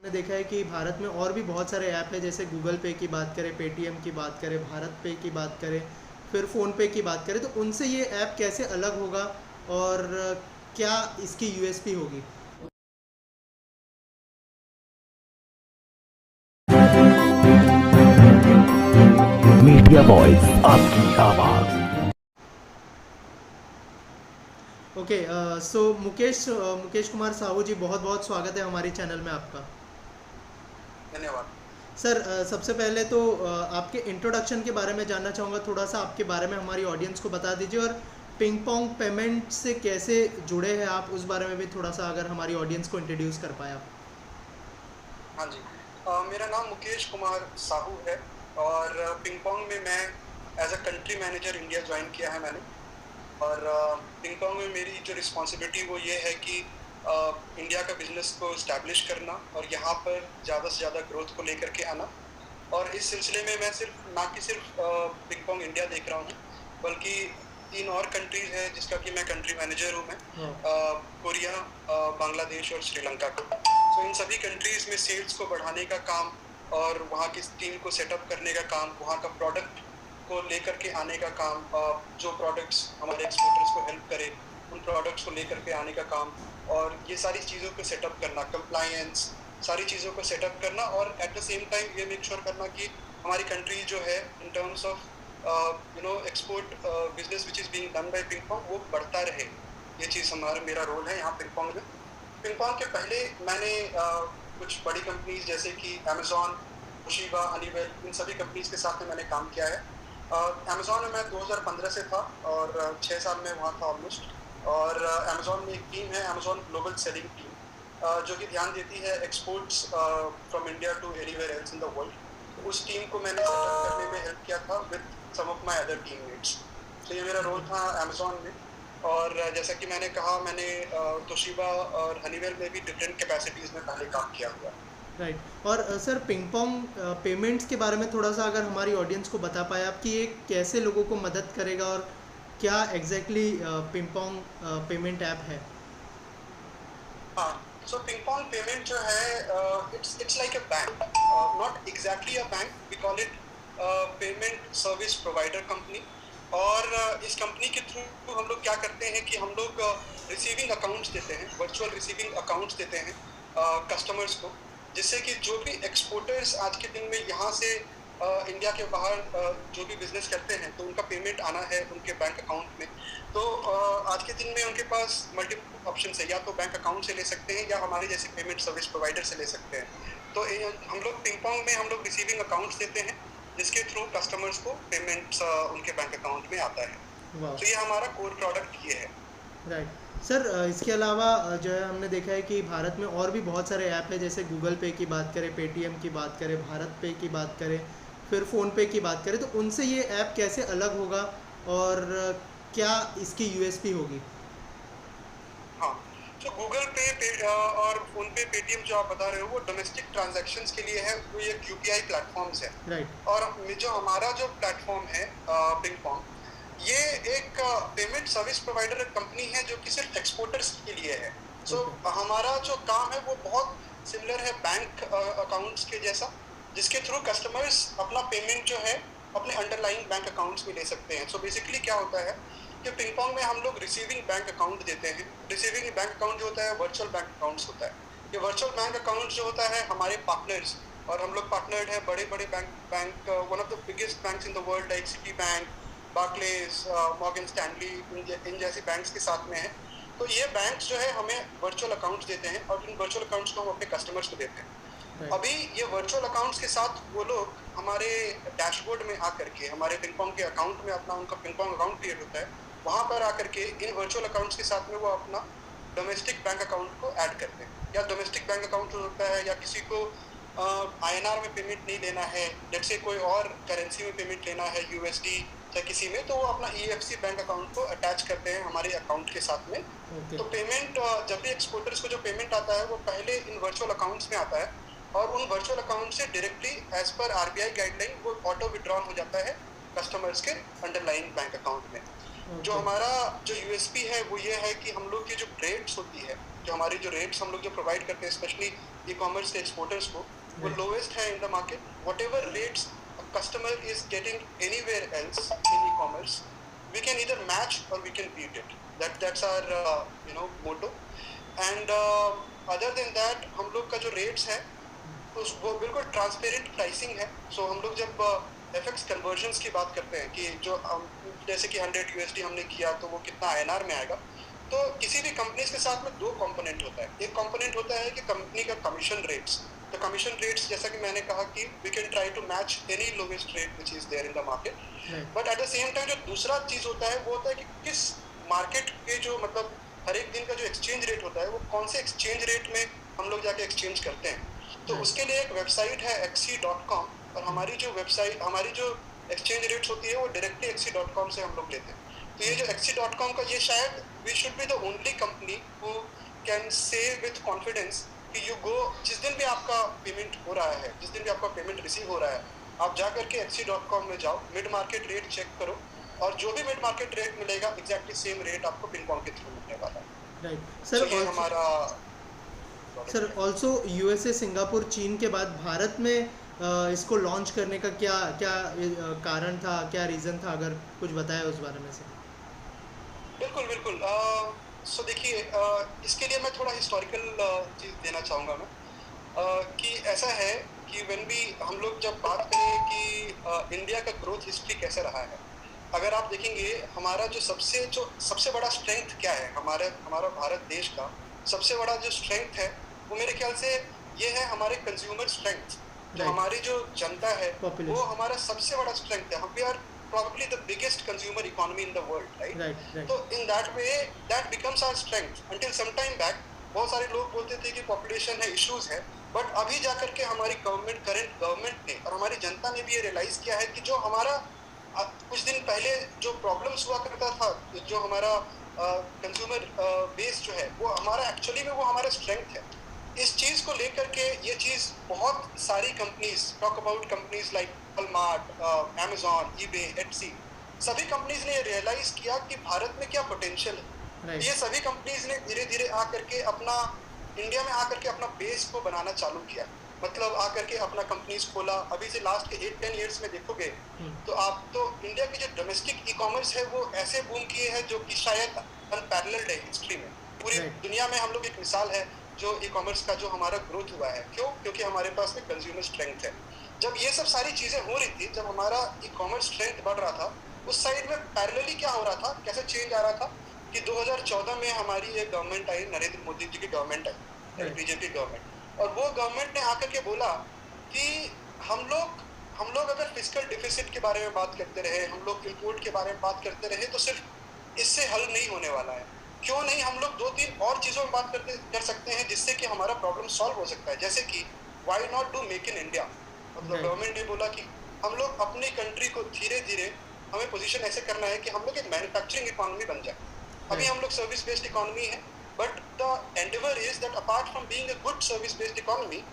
देखा है कि भारत में और भी बहुत सारे ऐप है, जैसे गूगल पे की बात करें, पेटीएम की बात करें, भारत पे की बात करें, फिर फ़ोन पे की बात करें, तो उनसे ये ऐप कैसे अलग होगा और क्या इसकी यूएसपी होगी? मीडिया वॉइस आपकी आवाज। ओके। सो मुकेश कुमार साहू जी, बहुत बहुत स्वागत है हमारी चैनल में आपका। धन्यवाद। सर, सबसे पहले तो आपके इंट्रोडक्शन के बारे में जानना चाहूँगा, थोड़ा सा आपके बारे में हमारी ऑडियंस को बता दीजिए, और पिंग पोंग पेमेंट से कैसे जुड़े हैं आप, उस बारे में भी थोड़ा सा अगर हमारी ऑडियंस को इंट्रोड्यूस कर पाए आप। हाँ जी। मेरा नाम मुकेश कुमार साहू है और पिंग पोंग में मैं as a country manager India join किया है मैंने। और पिंग पोंग में मेरी जो रिस्पॉन्सिबिलिटी वो ये है कि इंडिया का बिजनेस को इस्टेब्लिश करना और यहाँ पर ज़्यादा से ज़्यादा ग्रोथ को लेकर के आना। और इस सिलसिले में मैं सिर्फ पिंग पोंग इंडिया देख रहा हूँ, बल्कि 3 और कंट्रीज़ हैं जिसका कि मैं कंट्री मैनेजर हूँ मैं। कोरिया, बांग्लादेश और श्रीलंका का। तो इन सभी कंट्रीज़ में सेल्स को बढ़ाने का काम और वहाँ की टीम को सेटअप करने का काम, वहाँ का प्रोडक्ट को लेकर के आने का काम, जो प्रोडक्ट्स हमारे एक्सपोर्टर्स को हेल्प करे उन प्रोडक्ट्स को लेकर के आने का काम, और ये सारी चीज़ों को सेटअप करना, कंप्लायंस, सारी चीज़ों को सेटअप करना, और एट द सेम टाइम ये मेक श्योर करना कि हमारी कंट्री जो है in terms of export business which is being done by ping pong वो बढ़ता रहे। ये चीज़ मेरा रोल है यहाँ पिंग पोंग में। पिंग पोंग के पहले मैंने कुछ बड़ी कंपनीज जैसे कि अमेजॉन, तोशिबा, हनीवेल, इन सभी कंपनीज के साथ में मैंने काम किया है। अमेजॉन में मैं 2015 से था और 6 साल में वहाँ था ऑलमोस्ट। और अमेजॉन में एक टीम है, अमेजॉन ग्लोबल सेलिंग टीम, जो कि ध्यान देती है exports from India to anywhere else in the world. उस टीम को मैंने सेटअप करने में हेल्प किया था with some of my other teammates. तो ये मेरा रोल था अमेजॉन में। और जैसा कि मैंने कहा, मैंने तोशिबा और हनीवेल में भी डिफरेंट कैपेसिटीज़ में पहले काम किया हुआ है। राइट। और सर, पिंग पोंग पेमेंट्स के बारे में थोड़ा सा अगर हमारी ऑडियंस को बता पाए आप कि ये कैसे लोगों को मदद करेगा और क्या exactly Ping Pong payment app है? हाँ, सो पिंग पोंग पेमेंट जो है it's like a bank, not exactly a bank, we call it payment service provider company. और इस कंपनी के थ्रू हम लोग क्या करते हैं कि हम लोग रिसीविंग अकाउंट्स देते हैं, वर्चुअल रिसीविंग अकाउंट्स देते हैं कस्टमर्स को, जिससे कि जो भी एक्सपोर्टर्स आज के दिन में यहाँ से इंडिया के बाहर जो भी बिजनेस करते हैं तो उनका पेमेंट आना है उनके बैंक अकाउंट में। तो आज के दिन में उनके पास मल्टीपल ऑप्शन है, या तो बैंक अकाउंट से ले सकते हैं या हमारे जैसे पेमेंट सर्विस प्रोवाइडर से ले सकते हैं। तो हम लोग पिंग पोंग में हम लोग रिसीविंग अकाउंट्स देते हैं जिसके थ्रू कस्टमर्स को पेमेंट्स उनके बैंक अकाउंट में आता है। वाह। तो ये हमारा कोर प्रोडक्ट ये है। राइट। सर, इसके अलावा जो है हमने देखा है कि भारत में और भी बहुत सारे ऐप है, जैसे गूगल पे की बात करें, पेटीएम की बात करें, भारत पे की बात करें, फिर फ़ोन पे की बात करें, तो उनसे ये ऐप कैसे अलग होगा और क्या इसकी यूएसपी होगी? हाँ, तो गूगल पे और फोन पे, पेटीएम जो आप बता रहे हो वो डोमेस्टिक ट्रांजैक्शंस के लिए है, वो ये यूपीआई प्लेटफॉर्म्स है। राइट। और जो हमारा जो प्लेटफॉर्म है पिंग पोंग, ये एक पेमेंट सर्विस प्रोवाइडर कंपनी है जो कि सिर्फ एक्सपोर्टर्स के लिए है। सो हमारा जो काम है वो बहुत सिमिलर है बैंक अकाउंट्स के जैसा, जिसके थ्रू कस्टमर्स अपना पेमेंट जो है अपने अंडरलाइंग बैंक अकाउंट्स में ले सकते हैं। सो बेसिकली क्या होता है कि पिंग पोंग में हम लोग रिसीविंग बैंक अकाउंट देते हैं। रिसीविंग बैंक अकाउंट जो होता है वर्चुअल बैंक अकाउंट्स होता है। ये वर्चुअल बैंक अकाउंट जो होता है हमारे पार्टनर्स, और हम लोग पार्टनर्ड है बड़े बड़े bank one of the biggest banks in the world like Citi bank, Barclays, Morgan Stanley, इन जैसे बैंक्स के साथ में है। तो ये बैंक्स जो है हमें वर्चुअल अकाउंट्स देते हैं और इन वर्चुअल अकाउंट्स को हम अपने कस्टमर्स को देते हैं। अभी ये वर्चुअल अकाउंट्स के साथ वो लोग हमारे डैशबोर्ड में आकर के, हमारे पिंग पोंग के अकाउंट में अपना उनका पिंग पोंग अकाउंट क्रिएट होता है, वहाँ पर आकर के इन वर्चुअल अकाउंट्स के साथ में वो अपना डोमेस्टिक बैंक अकाउंट को ऐड करते हैं। या डोमेस्टिक बैंक अकाउंट होता है, या किसी को आईएनआर में पेमेंट नहीं लेना है, जैसे कोई और करेंसी में पेमेंट लेना है, यूएसडी या किसी में, तो वो अपना ईएफसी बैंक अकाउंट को अटैच करते हैं हमारे अकाउंट के साथ में। तो पेमेंट जब भी एक्सपोर्टर्स को जो पेमेंट आता है वो पहले इन वर्चुअल अकाउंट्स में आता है, और उन वर्चुअल अकाउंट से डायरेक्टली एज पर आरबीआई गाइडलाइन वो ऑटो विड्रॉल हो जाता है कस्टमर्स के अंडरलाइन बैंक अकाउंट में। जो ओके। हमारा जो यूएसपी है वो ये है कि हम लोग की जो रेट्स होती है, जो हमारी जो रेट्स हम लोग जो प्रोवाइड करते हैं स्पेशली ई कॉमर्स के एक्सपोर्टर्स को, वो राइट, लोएस्ट है in the market. Whatever rates customer is getting anywhere else in e commerce, we can either match और we can beat it. That's our motto. And other than that हम लोग का जो rates है उस वो बिल्कुल transparent pricing है। सो हम लोग जब एफएक्स कन्वर्जन्स की बात करते हैं कि जो जैसे कि 100 यूएसडी हमने किया तो वो कितना आईएनआर में आएगा, तो किसी भी कंपनीज के साथ में दो कंपोनेंट होता है। एक कंपोनेंट होता है कि कंपनी का कमीशन रेट्स। तो कमीशन रेट्स जैसा कि मैंने कहा कि we can try to match any lowest rate which is there in the market. Right, but at the same time जो दूसरा चीज होता है वो होता है कि किस मार्केट के जो मतलब हर एक दिन का जो एक्सचेंज रेट होता है वो कौन से एक्सचेंज रेट में हम लोग जाके एक्सचेंज करते हैं। तो राइट, उसके लिए एक वेबसाइट है XC.com, और हमारी जो वेबसाइट हमारी जो एक्सचेंज रेट्स होती है वो डायरेक्टली XC.com से हम लोग लेते हैं। तो ये जो XC.com का ये शायद we should be the only company who can say with confidence कि यू गो, जिस दिन भी आपका पेमेंट हो रहा है, जिस दिन भी आपका पेमेंट रिसीव हो रहा है, आप जा करके XC.com में जाओ, मिड मार्केट रेट चेक करो, और जो भी मिड मार्केट रेट मिलेगा एग्जैक्टली सेम रेट आपको पिंगपोंग के थ्रू मिलने वाला है। राइट। तो ये हमारा सर ऑल्सो यूएसए, सिंगापुर, चीन के बाद भारत में इसको लॉन्च करने का क्या क्या कारण था, क्या रीज़न था, अगर कुछ बताया उस बारे में से। बिल्कुल बिल्कुल। सो देखिए, इसके लिए मैं थोड़ा हिस्टोरिकल चीज़ देना चाहूँगा मैं, कि ऐसा है कि व्हेन भी हम लोग जब बात करें कि इंडिया का ग्रोथ हिस्ट्री कैसे रहा है, अगर आप देखेंगे हमारा जो सबसे बड़ा स्ट्रेंथ क्या है, हमारा भारत देश का सबसे बड़ा जो स्ट्रेंथ है वो मेरे ख्याल से ये है हमारे कंज्यूमर स्ट्रेंथ। जो राइट, हमारी जो जनता है वो पॉपुलेशन। हमारा सबसे बड़ा स्ट्रेंथ है। हम we are probably the biggest consumer economy in the world, right? Right, right, तो in that way that becomes our strength. Until some time back बहुत सारे लोग बोलते थे कि पॉपुलेशन है, इश्यूज है, बट अभी जाकर के हमारी करंट गवर्नमेंट ने और हमारी जनता ने भी ये रियलाइज किया है कि जो हमारा कुछ दिन पहले जो प्रॉब्लम्स हुआ करता था, जो हमारा कंज्यूमर बेस जो है वो हमारा एक्चुअली में वो हमारा स्ट्रेंथ है। इस चीज को लेकर के ये चीज बहुत सारी companies, talk about companies like Walmart, Amazon, eBay, Etsy, सभी कंपनीज ने ये रियलाइज किया कि भारत में क्या पोटेंशियल है। राइट, ये सभी कंपनीज ने धीरे धीरे आकर के अपना इंडिया में आकर के अपना बेस को बनाना चालू किया, मतलब आकर के अपना कंपनीज खोला। अभी से लास्ट के 8-10 ईयर्स में देखोगे तो आप तो इंडिया की जो डोमेस्टिक ई कॉमर्स है वो ऐसे बूम किए हैं जो कि शायद अनपैरेलल्ड है हिस्ट्री में। पूरी राइट, दुनिया में हम लोग एक मिसाल है जो ई कॉमर्स का जो हमारा ग्रोथ हुआ है। क्यों? क्योंकि हमारे पास में कंज्यूमर स्ट्रेंथ है। जब ये सब सारी चीजें हो रही थी, जब हमारा ई कॉमर्स स्ट्रेंथ बढ़ रहा था, उस साइड में पैरेलली क्या हो रहा था, कैसे चेंज आ रहा था कि 2014 में हमारी एक गवर्नमेंट आई, नरेंद्र मोदी जी की गवर्नमेंट आई, राइट, बीजेपी गवर्नमेंट। और वो गवर्नमेंट ने आकर के बोला कि हम लोग अगर फिस्कल डिफिसिट के बारे में बात करते रहे, हम लोग इम्पोर्ट के बारे में बात करते रहे, तो सिर्फ इससे हल नहीं होने वाला है। क्यों नहीं हम लोग 2-3 और चीज़ों में बात कर सकते हैं जिससे कि हमारा प्रॉब्लम सॉल्व हो सकता है। जैसे कि why not do make in India. मतलब राइट, गवर्नमेंट ने बोला कि हम लोग अपनी कंट्री को धीरे धीरे हमें पोजीशन ऐसे करना है कि हम लोग एक मैन्युफैक्चरिंग इकोनॉमी बन जाए। अभी हम लोग सर्विस बेस्ड इकोनॉमी है, but the Endeavour is that apart from being a good service based economy,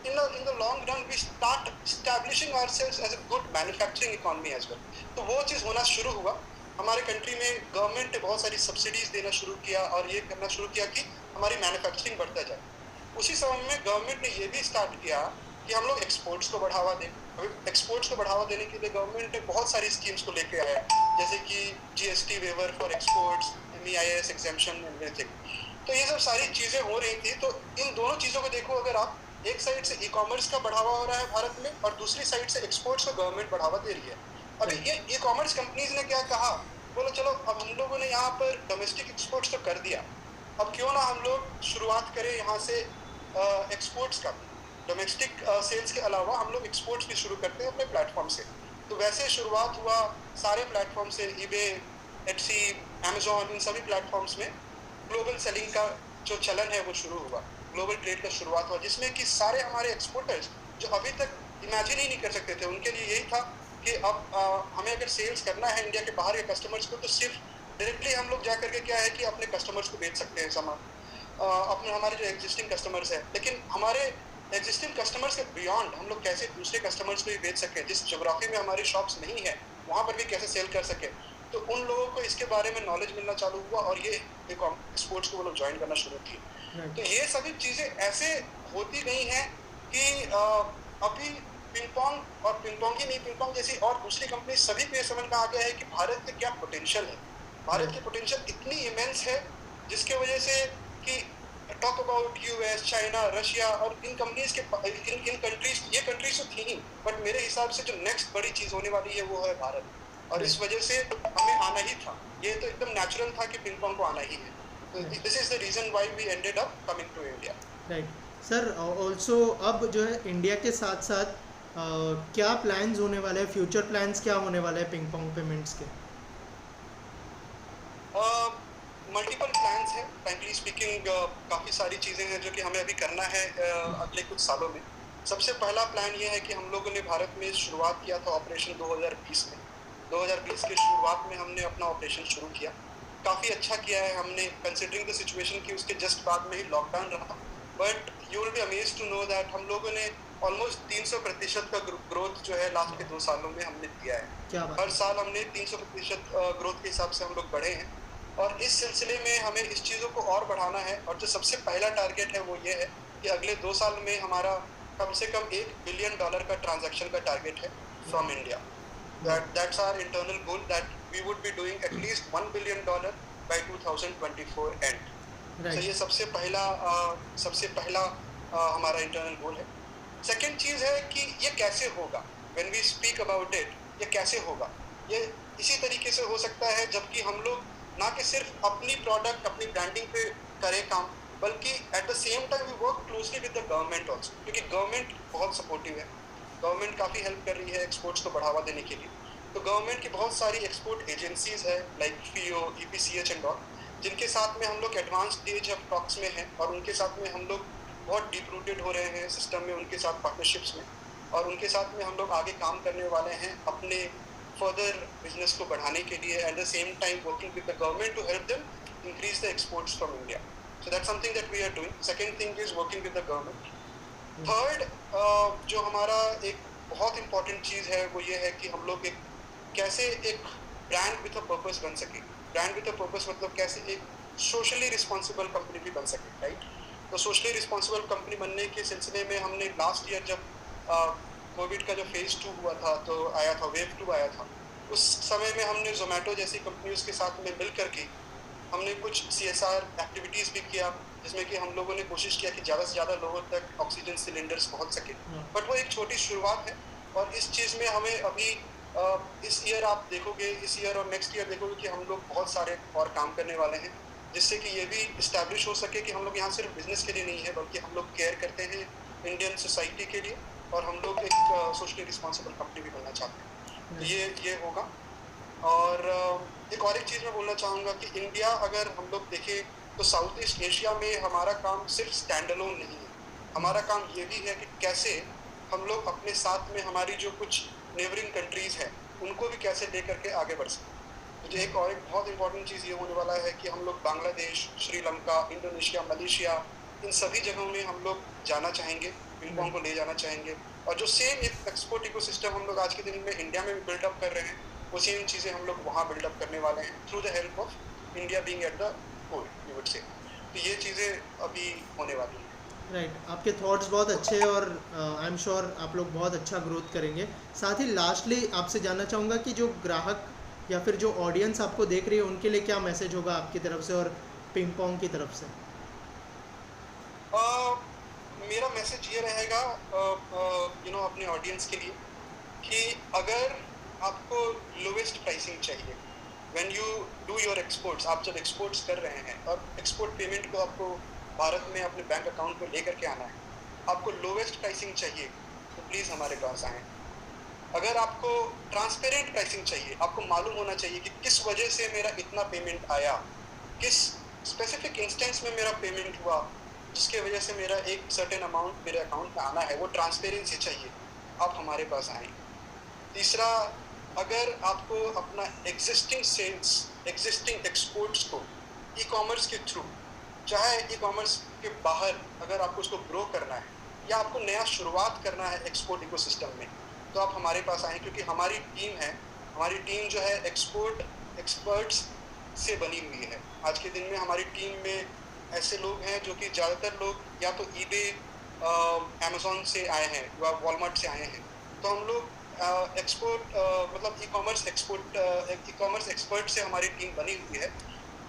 in the long run we start establishing ourselves as a good manufacturing economy as well. तो वो चीज़ होना शुरू हुआ हमारे country में। Government ने बहुत सारी सब्सिडीज देना शुरू किया और ये करना शुरू किया कि हमारी मैन्युफैक्चरिंग बढ़ता जाए। उसी समय में गवर्नमेंट ने ये भी स्टार्ट किया कि हम लोग एक्सपोर्ट्स को बढ़ावा दें। अभी एक्सपोर्ट्स को बढ़ावा देने के लिए गवर्नमेंट ने बहुत सारी स्कीम्स को लेके आया, जैसे कि GST waiver for exports, MEIS exemption, everything. तो ये सब सारी चीज़ें हो रही थी। तो इन दोनों चीज़ों को देखो, अगर आप एक साइड से ई कॉमर्स का बढ़ावा हो रहा है भारत में और दूसरी साइड से एक्सपोर्ट्स को गवर्नमेंट बढ़ावा दे रही है। अभी ये ई कॉमर्स कंपनीज ने क्या कहा, बोलो चलो अब हम लोगों ने यहाँ पर डोमेस्टिक एक्सपोर्ट्स तो कर दिया, अब क्यों ना हम लोग शुरुआत करें यहाँ से एक्सपोर्ट्स का। डोमेस्टिक सेल्स के अलावा हम लोग एक्सपोर्ट्स भी शुरू करते हैं अपने प्लेटफॉर्म से। तो वैसे शुरुआत हुआ सारे प्लेटफॉर्म से, ईबे, एटसी, अमेजॉन, इन सभी प्लेटफॉर्म्स में ग्लोबल सेलिंग का जो चलन है वो शुरू हुआ, ग्लोबल ट्रेड का शुरुआत हुआ, जिसमें कि सारे हमारे एक्सपोर्टर्स जो अभी तक इमेजिन ही नहीं कर सकते थे, उनके लिए यही था कि अब हमें अगर सेल्स करना है इंडिया के बाहर के कस्टमर्स को, तो सिर्फ डायरेक्टली हम लोग जा करके क्या है कि अपने कस्टमर्स को बेच सकते हैं सामान, अपने हमारे जो एग्जिस्टिंग कस्टमर्स हैं। लेकिन हमारे एग्जिस्टिंग कस्टमर्स के बियॉन्ड हम लोग कैसे दूसरे कस्टमर्स को भी बेच सकें, जिस जोग्राफी में हमारी शॉप्स नहीं है वहाँ पर भी कैसे सेल कर सके। तो उन लोगों को इसके बारे में नॉलेज मिलना चालू हुआ और ये स्पोर्ट्स को वो लोग ज्वाइन करना शुरू किए। तो ये सभी चीज़ें ऐसे होती गई हैं कि अभी पिंग पोंग और पिंग पोंग ही नहीं, पिंग पोंग जैसी और दूसरी कंपनी सभी को ये समझ में आ गया है कि भारत के क्या पोटेंशियल है। भारत की पोटेंशियल इतनी इमेंस है जिसके वजह से कि talk about US, China, Russia और इन कंपनीज के इन कंट्रीज, ये कंट्रीज तो थी ही, बट मेरे हिसाब से जो नेक्स्ट बड़ी चीज़ होने वाली है वो है भारत। और इस वजह से हमें आना ही था, ये तो एकदम नेचुरल था कि पिंग पोंग को आना ही है। तो this is the reason why we ended up coming to India. Right sir, also अब जो है इंडिया के साथ साथ क्या प्लान्स होने वाले हैं, फ्यूचर प्लान्स क्या होने वाले हैं पिंग पोंग पेमेंट्स के? मल्टीपल प्लान्स हैं, फ्रैंकली स्पीकिंग काफ़ी सारी चीज़ें हैं जो कि हमें अभी करना है अगले कुछ सालों में। सबसे पहला प्लान ये है कि हम लोगों ने भारत में शुरुआत किया था ऑपरेशन 2020 में। 2020 की शुरुआत में हमने अपना ऑपरेशन शुरू किया, काफ़ी अच्छा किया है हमने, कंसिडरिंग द सिचुएशन कि उसके जस्ट बाद में ही लॉकडाउन रहा। But you will be amazed to know that हम लोगों ने ऑलमोस्ट 300% का ग्रोथ जो है लास्ट के 2 सालों में हमने दिया है। क्या बात? हर साल हमने 300% ग्रोथ के हिसाब से हम लोग बढ़े हैं और इस सिलसिले में हमें इस चीज़ों को और बढ़ाना है। और जो सबसे पहला टारगेट है वो ये है कि अगले 2 साल में हमारा कम से कम $1 बिलियन का ट्रांजैक्शन का टारगेट है from India. That's our internal goal that we would be doing at least $1 billion by 2024 end. So ये सबसे पहला हमारा इंटरनल गोल है। सेकेंड चीज़ है कि ये कैसे होगा, when we speak about it, ये कैसे होगा, ये इसी तरीके से हो सकता है जबकि हम लोग ना कि सिर्फ अपनी प्रोडक्ट, अपनी ब्रांडिंग पे करें काम, बल्कि at the same time we work closely with the government also, क्योंकि गवर्नमेंट बहुत सपोर्टिव है। गवर्नमेंट काफ़ी हेल्प कर रही है एक्सपोर्ट्स को बढ़ावा देने के लिए। तो गवर्नमेंट की बहुत सारी एक्सपोर्ट एजेंसीज है like FIO, EPCH and all, जिनके साथ में हम लोग एडवांस स्टेज ऑफ टॉक्स में हैं और उनके साथ में हम लोग बहुत डीप रूटेड हो रहे हैं सिस्टम में, उनके साथ पार्टनरशिप्स में, और उनके साथ में हम लोग आगे काम करने वाले हैं अपने फर्दर बिजनेस को बढ़ाने के लिए, at the same time working with the government to help them increase the exports from India. So that's something that we are doing. Second thing is working with the government. Third जो हमारा एक बहुत important चीज़ है वो ये है कि हम लोग कैसे एक ब्रांड विथ अ पर्पस बन सके। ब्रांड विथ अ पर्पस मतलब कैसे एक सोशली रिस्पॉन्सिबल कंपनी भी बन सके, राइट। तो सोशली रिस्पॉन्सिबल कंपनी बनने के सिलसिले में हमने लास्ट ईयर जब कोविड का जो फेज़ 2 हुआ था, तो आया था वेव 2 आया था, उस समय में हमने जोमेटो जैसी कंपनीज के साथ में मिल करके हमने कुछ CSR एक्टिविटीज़ भी किया, जिसमें कि हम लोगों ने कोशिश किया कि ज़्यादा से ज़्यादा लोगों तक ऑक्सीजन सिलेंडर्स पहुंच सके। बट वो एक छोटी शुरुआत है और इस चीज़ में हमें अभी इस ईयर आप देखोगे, इस ईयर और नेक्स्ट ईयर देखोगे कि हम लोग बहुत सारे और काम करने वाले हैं, जिससे कि ये भी इस्टेब्लिश हो सके कि हम लोग यहाँ सिर्फ बिजनेस के लिए नहीं है, बल्कि हम लोग केयर करते हैं इंडियन सोसाइटी के लिए और हम लोग एक सोशली रिस्पॉन्सिबल कंपनी भी बनना चाहते हैं। तो ये होगा। और एक चीज़ मैं बोलना चाहूँगा कि इंडिया अगर हम लोग देखें तो साउथ ईस्ट एशिया में हमारा काम सिर्फ स्टैंड अलोन नहीं है, हमारा काम ये भी है कि कैसे हम लोग अपने साथ में हमारी जो कुछ नेबरिंग कंट्रीज़ हैं उनको भी कैसे ले करके आगे बढ़ सकें। मुझे एक बहुत इंपॉर्टेंट चीज़ ये होने वाला है कि हम लोग बांग्लादेश, श्रीलंका, इंडोनेशिया, मलेशिया, इन सभी जगहों में हम लोग जाना चाहेंगे, पिंग पोंग को ले जाना चाहेंगे। और जो सेम एक्सपोर्ट इकोसिस्टम हम लोग आज के दिन में इंडिया में भी बिल्डअप कर रहे हैं, वो सेम चीज़ें हम लोग वहाँ बिल्डअप करने वाले हैं through the help of India being at the core, you would say. तो ये चीज़ें अभी होने वाली हैं। राइट आपके थॉट्स बहुत अच्छे हैं और आई एम श्योर आप लोग बहुत अच्छा ग्रोथ करेंगे। साथ ही लास्टली आपसे जानना चाहूँगा कि जो ग्राहक या फिर जो ऑडियंस आपको देख रही है उनके लिए क्या मैसेज होगा आपकी तरफ से और पिंग पोंग की तरफ से? मेरा मैसेज ये रहेगा अपने ऑडियंस के लिए कि अगर आपको लोवेस्ट प्राइसिंग चाहिए when you do your exports, आप जब एक्सपोर्ट्स कर रहे हैं और एक्सपोर्ट पेमेंट को आपको भारत में अपने बैंक अकाउंट में लेकर के आना है, आपको लोवेस्ट प्राइसिंग चाहिए तो प्लीज़ हमारे पास आएँ। अगर आपको ट्रांसपेरेंट प्राइसिंग चाहिए, आपको मालूम होना चाहिए कि किस वजह से मेरा इतना पेमेंट आया, किस स्पेसिफिक इंस्टेंस में मेरा पेमेंट हुआ, जिसके वजह से मेरा एक सर्टेन अमाउंट मेरे अकाउंट में आना है, वो ट्रांसपेरेंसी चाहिए, आप हमारे पास आएँ। तीसरा, अगर आपको अपना एग्जिस्टिंग सेल्स, एग्जिस्टिंग एक्सपोर्ट्स को ई-कॉमर्स के थ्रू, चाहे ई-कॉमर्स के बाहर अगर आपको उसको ग्रो करना है या आपको नया शुरुआत करना है एक्सपोर्ट इकोसिस्टम में, तो आप हमारे पास आएँ, क्योंकि हमारी टीम जो है एक्सपोर्ट एक्सपर्ट्स से बनी हुई है। आज के दिन में हमारी टीम में ऐसे लोग हैं जो कि ज़्यादातर लोग या तो ईबे, अमेज़न से आए हैं या वॉलमार्ट से आए हैं। तो हम लोग एक्सपोर्ट मतलब ई कॉमर्स एक्सपर्ट से हमारी टीम बनी हुई है।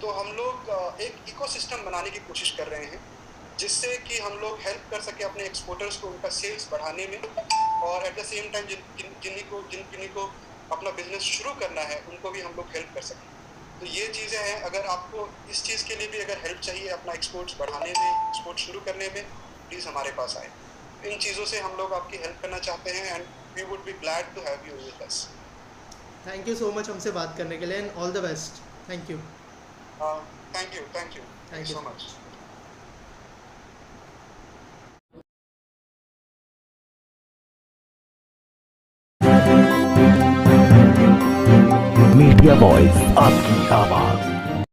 तो हम लोग एक इकोसिस्टम बनाने की कोशिश कर रहे हैं, जिससे कि हम लोग हेल्प कर सकें अपने एक्सपोर्टर्स को उनका सेल्स बढ़ाने में, और एट द सेम टाइम जिन को अपना बिजनेस शुरू करना है उनको भी हम लोग हेल्प कर सकें। तो ये चीज़ें हैं। अगर आपको इस चीज़ के लिए भी अगर हेल्प चाहिए अपना एक्सपोर्ट्स बढ़ाने में, एक्सपोर्ट शुरू करने में, प्लीज़ हमारे पास आए। इन चीज़ों से हम लोग आपकी हेल्प करना चाहते हैं and we would be glad to have you with us. Thank you so much हमसे बात करने के लिए and all the best. Thank you. Thank you so much. Media voice आपकी आवाज।